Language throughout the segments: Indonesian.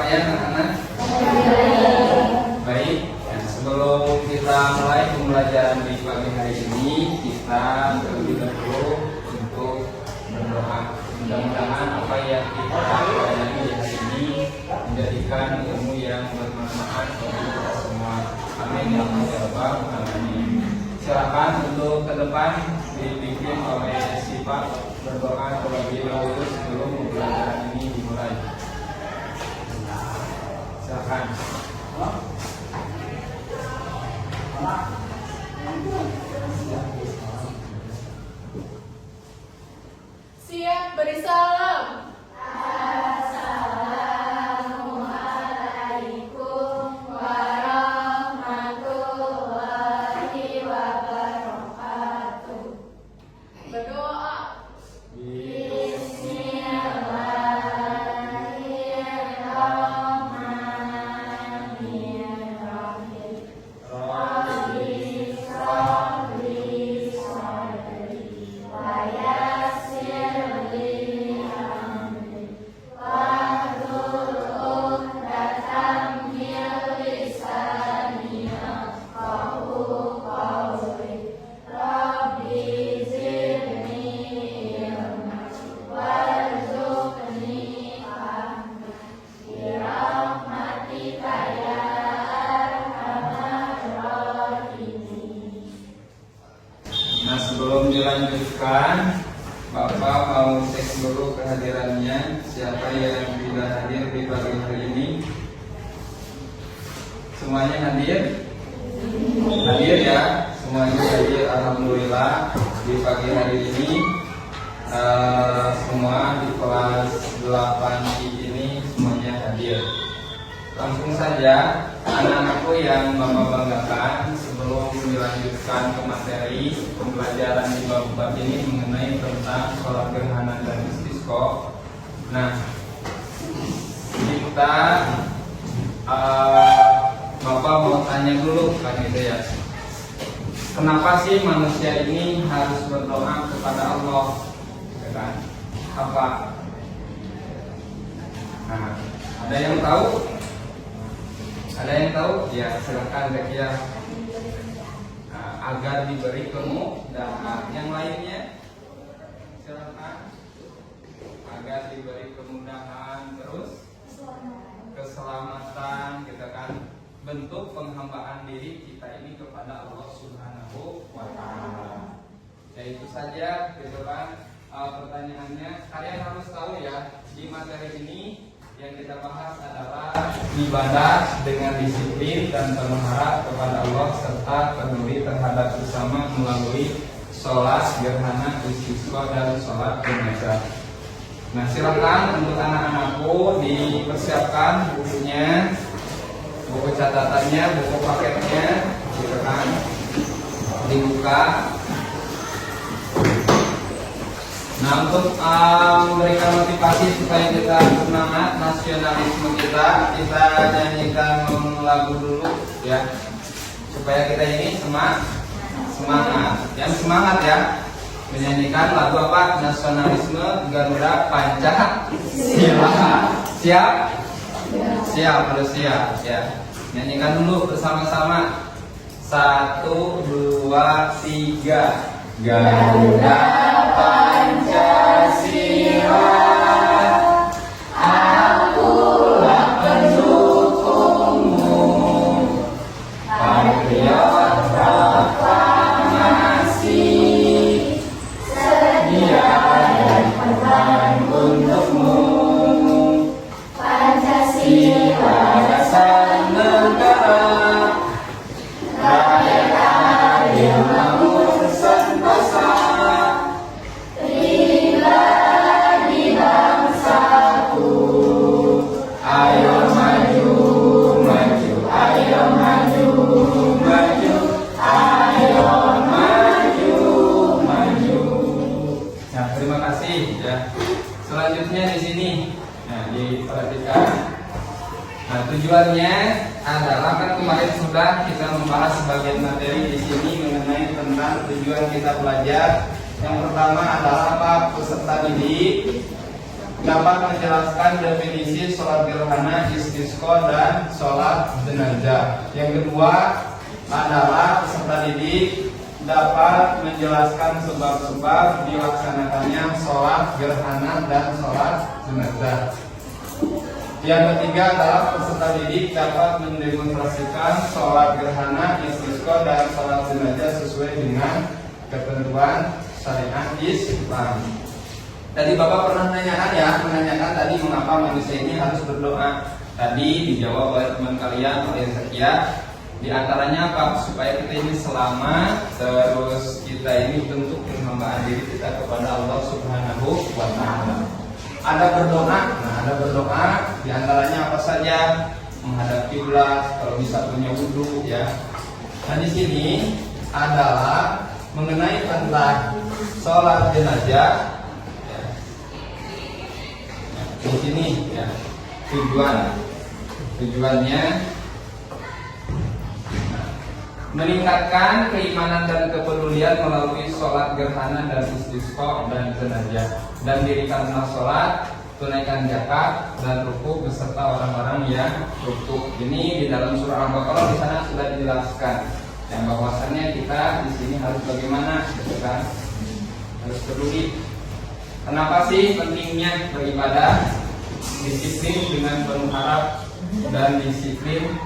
ya anak-anak? Baik, nah, sebelum kita mulai pembelajaran di pagi hari ini, kita terlebih dahulu untuk berdoa. Mudah-mudahan apa yang kita pelajari di hari ini menjadikan ilmu yang bermanfaat bagi kita semua. Amin ya rabbal alamin. Silakan untuk ke depan dipimpin oleh Sifat berdoa terlebih dahulu sebelum pembelajaran ini dimulai. Silakan. Siap beri salam. Nah, sebelum dilanjutkan, Bapak mau cek dulu kehadirannya. Siapa yang tidak hadir di pagi hari ini? Semuanya hadir? Hadir ya, semuanya hadir. Alhamdulillah di pagi hari ini semua di kelas 8I ini semuanya hadir. Langsung saja anak-anakku yang Bapak banggakan, sebelum dilanjutkan ke materi pembelajaran di bab ini mengenai tentang sholat gerhana dan istisqa. Nah, kita Bapak mau tanya dulu kan gitu ya. Kenapa sih manusia ini harus berdoa kepada Allah? Ya kan? Apa? Nah, ada yang tahu? Ada yang tahu? Ya, silakan Zakia. Agar diberi kemudahan. Yang lainnya, silakan. Agar diberi kemudahan, terus keselamatan, kita kan bentuk penghambaan diri kita ini kepada Allah Subhanahu wa Ta'ala. Ya itu saja, gitu kan. Pertanyaannya, kalian harus tahu ya, di materi ini yang kita bahas adalah ibadah dengan disiplin dan penuh harap kepada Allah serta peduli terhadap bersama melalui sholat gerhana, istisqa dan sholat jenazah. Nah, silakan untuk anak-anakku dipersiapkan bukunya, buku catatannya, buku paketnya, gitu kan, dibuka. Nah, untuk memberikan motivasi supaya kita semangat nasionalisme kita nyanyikan lagu dulu ya, supaya kita ini semangat. Yang semangat ya, menyanyikan lagu apa? Nasionalisme Garuda Pancasila. Siap? Siap, harus siap ya. Nyanyikan dulu bersama-sama. 1, 2, 3. Garuda Pancasila, akulah pendukungmu, patriot proklamasi, sedia dan perang untukmu. Pancasila dasar negara, rakyat adil makmur sentosa. Selanjutnya di sini, nah diperhatikan. Nah, tujuannya adalah kan kemarin sudah kita membahas sebagian materi di sini mengenai tentang tujuan kita belajar. Yang pertama adalah apa? Peserta didik. dapat menjelaskan definisi sholat gerhana, istisqa, dan sholat jenazah. Yang kedua adalah peserta didik dapat menjelaskan sebab-sebab dilaksanakannya sholat gerhana dan sholat jenazah. Yang ketiga adalah peserta didik dapat mendemonstrasikan sholat gerhana, istisqa, dan sholat jenazah sesuai dengan ketentuan syariat Islam. Tadi Bapak pernah menanyakan tadi mengapa manusia ini harus berdoa. Tadi dijawab oleh teman kalian, oleh Zakia. Di antaranya apa? Supaya kita ini selamat, terus kita ini bentuk penghambaan diri kita kepada Allah Subhanahu wa Ta'ala. Ada berdoa, di antaranya apa saja? Menghadap kiblat, kalau bisa punya wudu ya. Nah di sini adalah mengenai tentang sholat jenazah. Ya. Di sini ya tujuannya meningkatkan keimanan dan kepedulian melalui sholat gerhana dan istisqa dan jenazah, dan dirikanlah sholat, tunaikan zakat dan ruku beserta orang-orang yang ruku. Ini di dalam surah Al-Baqarah di sana sudah dijelaskan. Yang bahwasannya kita di sini harus bagaimana, gitu kan? Harus peduli. Kenapa sih pentingnya beribadah? Disiplin dengan penuh harap dan disiplin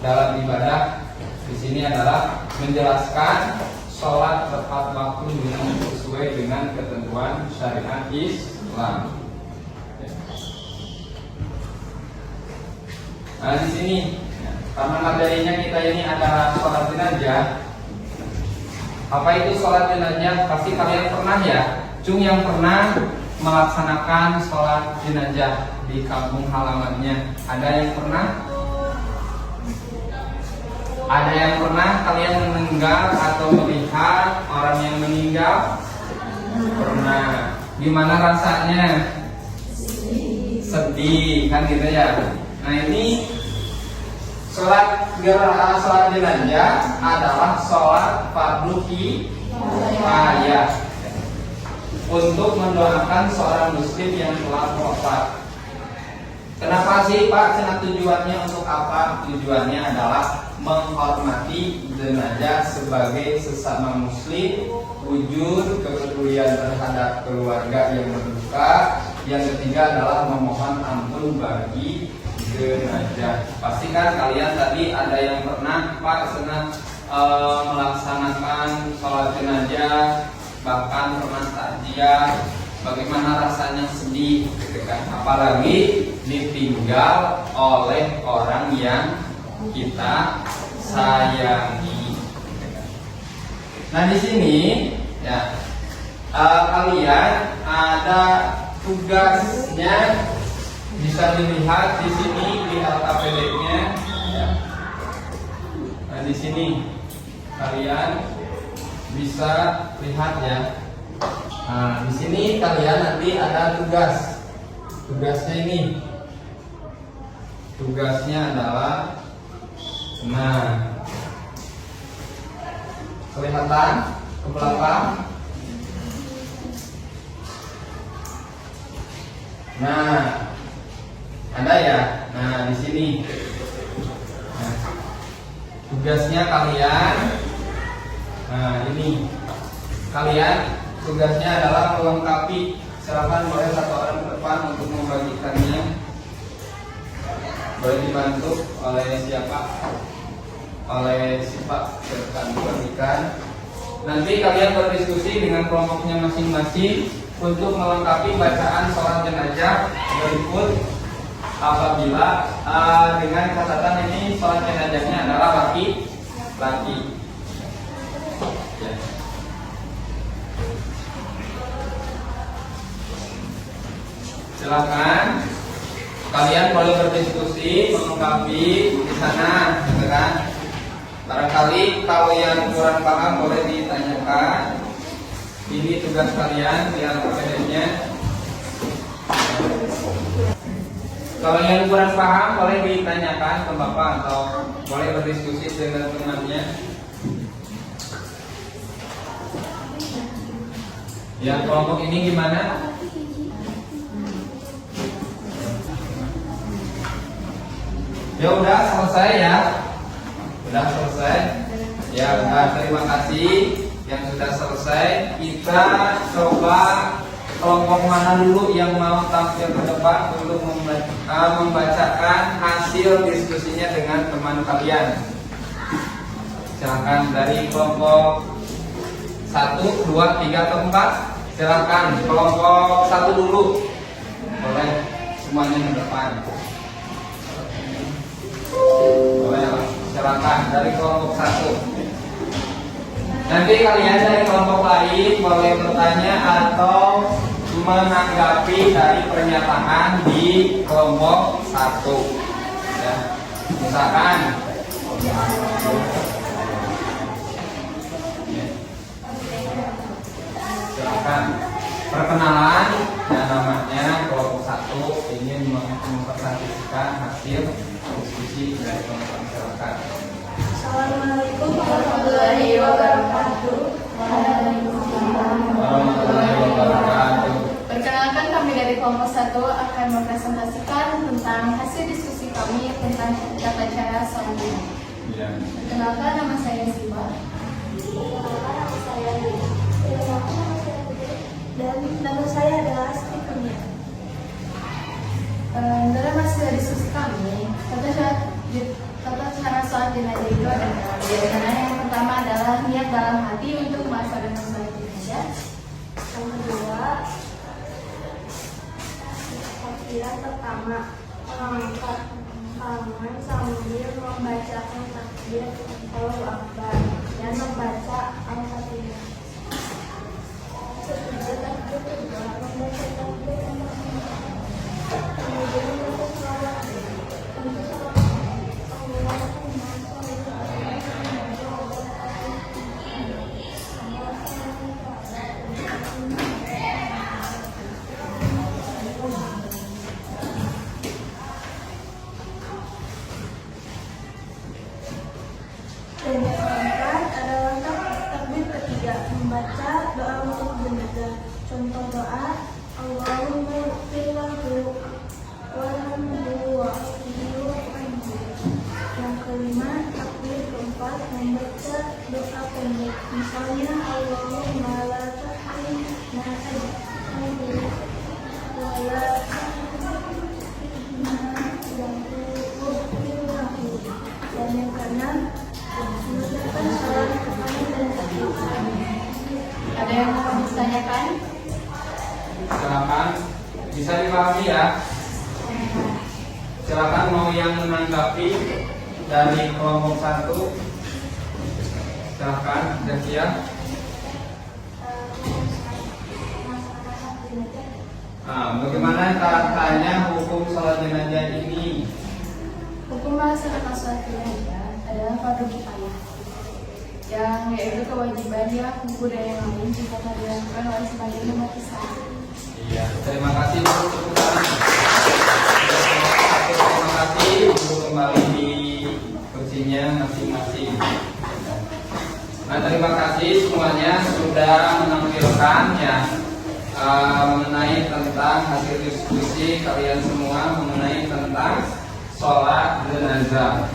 dalam ibadah. Di sini adalah menjelaskan sholat tepat waktu dengan sesuai dengan ketentuan syariat Islam. Nah di sini karena materinya kita ini adalah sholat jenazah. Apa itu sholat jenazah? Pasti kalian pernah ya. Cung yang pernah melaksanakan sholat jenazah di kampung halamannya. Ada yang pernah? Ada yang pernah kalian meninggal atau melihat orang yang meninggal? Pernah. Gimana rasanya? Sedih kan gitu ya. Nah ini sholat jenazah adalah sholat fardu kifayah untuk mendoakan seorang muslim yang telah wafat. Kenapa sih Pak? Karena tujuannya untuk apa? Tujuannya adalah menghormati jenazah sebagai sesama muslim, wujud kepedulian terhadap keluarga yang berduka. Yang ketiga adalah memohon ampun bagi jenazah. Pastikan kalian tadi ada yang pernah Pak melaksanakan sholat jenazah, bahkan pernah takziah. Bagaimana rasanya sedih, gitu kan? Apalagi ditinggal oleh orang yang kita sayangi. Nah di sini ya kalian ada tugasnya, bisa dilihat di sini di LKPD-nya. Ya. Nah di sini kalian bisa lihat ya. Nah, di sini kalian nanti ada tugas. Tugasnya ini. Tugasnya adalah kelihatan ke belakang. Ada ya. Nah, di sini. Nah, tugasnya kalian. Nah, ini. Kalian tugasnya adalah melengkapi. Silakan boleh satu orang ke depan untuk membagikannya. Boleh dibantu oleh siapa? Oleh si Pak depan bagikan. Nanti kalian berdiskusi dengan kelompoknya masing-masing untuk melengkapi bacaan sholat jenazah berikut. Apabila dengan catatan ini sholat jenazahnya adalah laki-laki. Ya. Silakan kalian boleh berdiskusi, melengkapi di sana, gitu kan? Barangkali kalau yang kurang paham boleh ditanyakan. Ini tugas kalian di LKPD-nya. Kalau yang kurang paham boleh ditanyakan ke Bapak atau boleh berdiskusi dengan temannya. Yang kelompok ini gimana? Ya udah selesai ya. Udah selesai. Ya, terima kasih yang sudah selesai. Kita coba kelompok mana dulu yang mau tampil ke depan untuk membacakan hasil diskusinya dengan teman kalian. Silakan dari kelompok 1, 2, 3 atau 4. Silakan kelompok 1 dulu. Boleh semuanya ke depan. Boleh, silakan dari kelompok 1. Nanti kalian dari kelompok lain boleh bertanya atau menanggapi dari pernyataan di kelompok 1. Ya. Misalkan silakan perkenalan, namanya kelompok 1 ingin mempresentasikan hasil diskusi dari kelompok. Silakan. Assalamualaikum warahmatullahi wabarakatuh. Warahmatullahi wabarakatuh. Perkenalkan, kami dari kelompok 1 akan mempresentasikan tentang hasil diskusi kami tentang tata cara sholat Jumat. Ya. Perkenalkan, nama saya Siva. Perkenalkan, nama saya Lina. Perkenalkan, nama saya Putri. Dan nama saya adalah Asti Kurnia. Dalam hasil diskusi kami, tata cara sholat jenazah itu adalah biasanya yang pertama adalah niat dalam hati untuk melaksanakan sholat jenazah. Yang kedua, takbiran pertama mengangkat tangan sambil membacakan takbir Allahu Akbar dan membaca Al-Fatihah. Sesudah takbir kedua membaca takbir kemudian membaca sholawat untuk dan yang keempat adalah takbir ketiga membaca doa untuk jenazah. Contoh doa Allahumma ighfir lahu warhamhu wa'afihi wa'anhu. Yang kelima takbir keempat membaca doa pendek. Misalnya Allahumma la tahrimna ajrahu wa la tahrimna lahu. Dan yang keenam mengucapkan salam kepada dan takbir. Ada yang mau ditanyakan? Silakan, bisa dipahami ya. Silakan mau yang menanggapi dari kelompok 1. Silakan, Zakia. Bagaimana katanya hukum sholat jenazah ini? Hukum melaksanakan sholat jenazah adalah fardu kifayah, yang yaitu kewajiban yang budaya yang lain jika tak dilakukan oleh sebagian umat Islam. Iya, terima kasih untuk keputusan. Terima kasih untuk kembali di kursinya masing-masing. Nah, terima kasih semuanya sudah menampilkan ya mengenai tentang hasil diskusi kalian semua mengenai tentang sholat jenazah.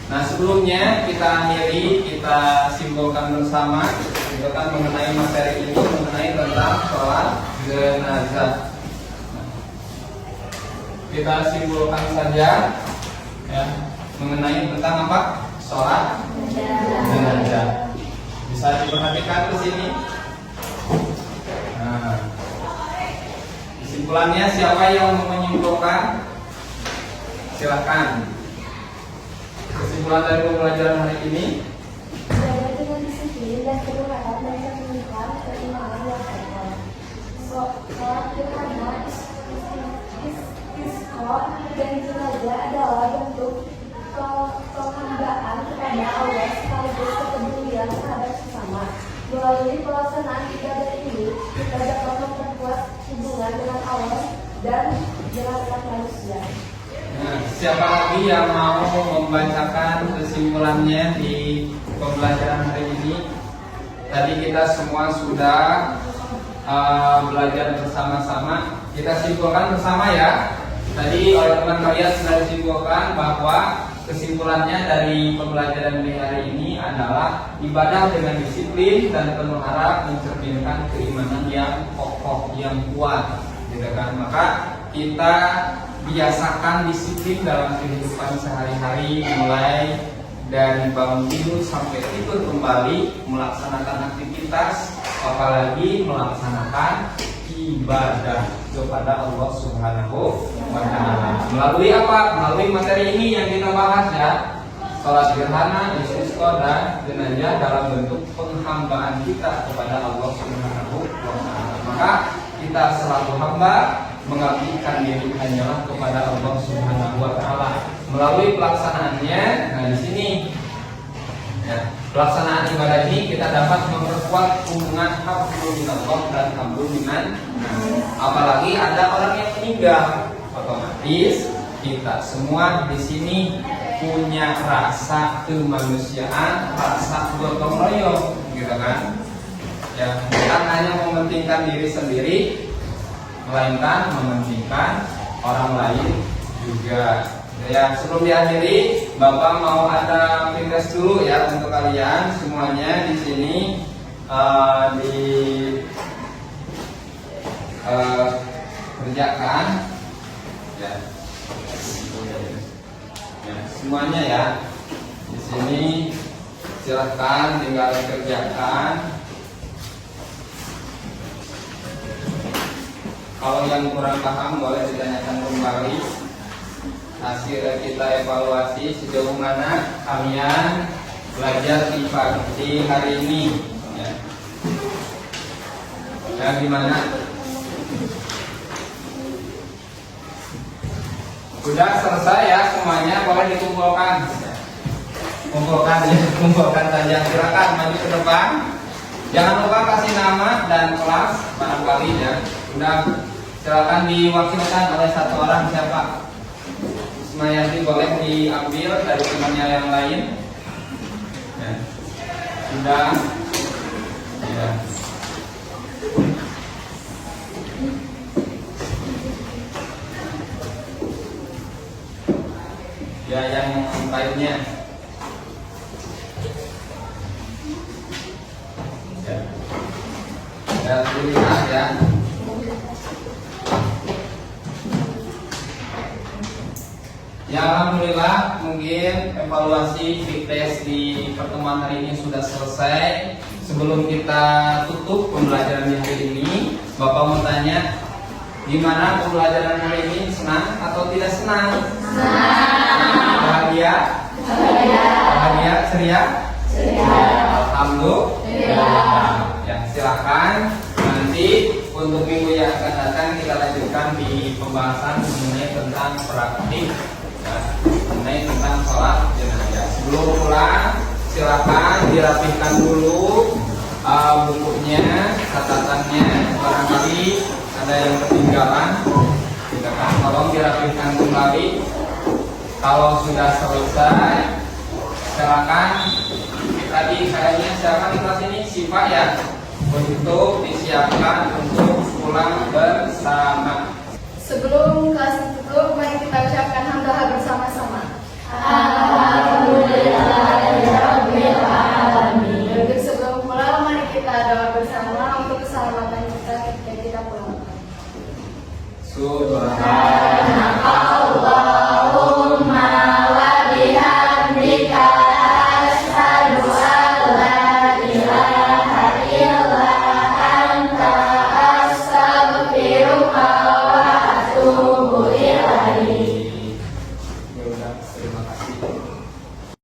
Nah, sebelumnya kita akhiri, kita simpulkan bersama gitu kan mengenai materi ini, mengenai tentang sholat jenazah. Kita simpulkan saja ya mengenai tentang apa? Sholat jenazah. Bisa diperhatikan ke sini. Nah, kesimpulannya siapa yang mau menyimpulkan? Silakan. Kesimpulan dari pembelajaran hari ini. Belajar dengan disiplin dan penuh adab dan ketundukan keimanan yang kokoh. Sholat Jumat istisqa dan jenazah adalah bentuk penghambaan kepada Allah sekaligus kepedulian terhadap sesama. Melalui pelaksanaan ibadah ini, kita dapat memperkuat hubungan dengan Allah dan dengan umat manusia. Nah, siapa lagi yang mau membacakan kesimpulannya di pembelajaran hari ini? Tadi kita semua sudah belajar bersama-sama. Kita simpulkan bersama ya. tadi oleh teman kalian sudah disimpulkan bahwa kesimpulannya dari pembelajaran di hari ini adalah ibadah dengan disiplin dan penuh harap mencerminkan keimanan yang kokoh, yang kuat, gitu kan? Maka kita biasakan disiplin dalam kehidupan sehari-hari, mulai dari bangun tidur sampai tidur kembali, melaksanakan aktivitas, apalagi melaksanakan ibadah kepada Allah Subhanahu wa Ta'ala. Melalui apa? Melalui materi ini yang kita bahas ya. Salat gerhana, istisqa dan jenazah dalam bentuk penghambaan kita kepada Allah Subhanahu wa Ta'ala. Maka kita selalu hamba, mengabdikan diri hanyalah kepada Allah Subhanahu wa Ta'ala. Melalui pelaksanaannya, nah di sini ya, pelaksanaan ibadah ini kita dapat memperkuat hubungan hablum minallah dan hablum minan. Apalagi ada orang yang meninggal, otomatis kita semua di sini punya rasa kemanusiaan, rasa gotong royong, gitu kan? Ya, bukan hanya mementingkan diri sendiri, melainkan mementingkan orang lain juga. Ya, sebelum diakhiri, Bapak mau ada request dulu ya untuk kalian semuanya di sini kerjakan ya. Ya, semuanya ya. Di sini silahkan tinggal kerjakan. Kalau yang kurang paham boleh ditanyakan kembali. Hasil kita evaluasi sejauh mana kalian belajar di hari ini ya. Dan gimana? Sudah selesai ya semuanya, boleh dikumpulkan. Kumpulkan saja. Silakan maju ke depan. Jangan lupa kasih nama dan kelas barangkali ya. Sudah, silakan diwakilkan oleh satu orang. Siapa? Ismayati boleh diambil dari temannya yang lain. Ya. Sudah. Ya. Ya, yang lainnya. Ya. Ya, dilihat ya. Ya, alhamdulillah mungkin evaluasi fit test di pertemuan hari ini sudah selesai. Sebelum kita tutup pembelajaran di hari ini, Bapak mau tanya, gimana pembelajaran hari ini? Senang atau tidak senang? Senang. Bahagia? Bahagia? Ceria? Alhamdulillah. Ya, silakan nanti untuk minggu yang akan datang kita lanjutkan di pembahasan mengenai tentang praktik. Mengenai tentang sholat jenazah. Sebelum pulang, silakan dirapihkan dulu bukunya, catatannya. Barangkali ada yang ketinggalan, tolong dirapihkan kembali. Kalau sudah selesai, silakan. Tadi kayaknya siapa di kelas ini? Siva ya. Untuk disiapkan untuk pulang bersama. Sebelum kelas ditutup, mari kita ucapkan hamdalah bersama-sama. Alhamdulillahirrahmanirrahim. Untuk sebelum pulang, mari kita doa bersama untuk keselamatan kita ketika kita pulang. Subhanallah.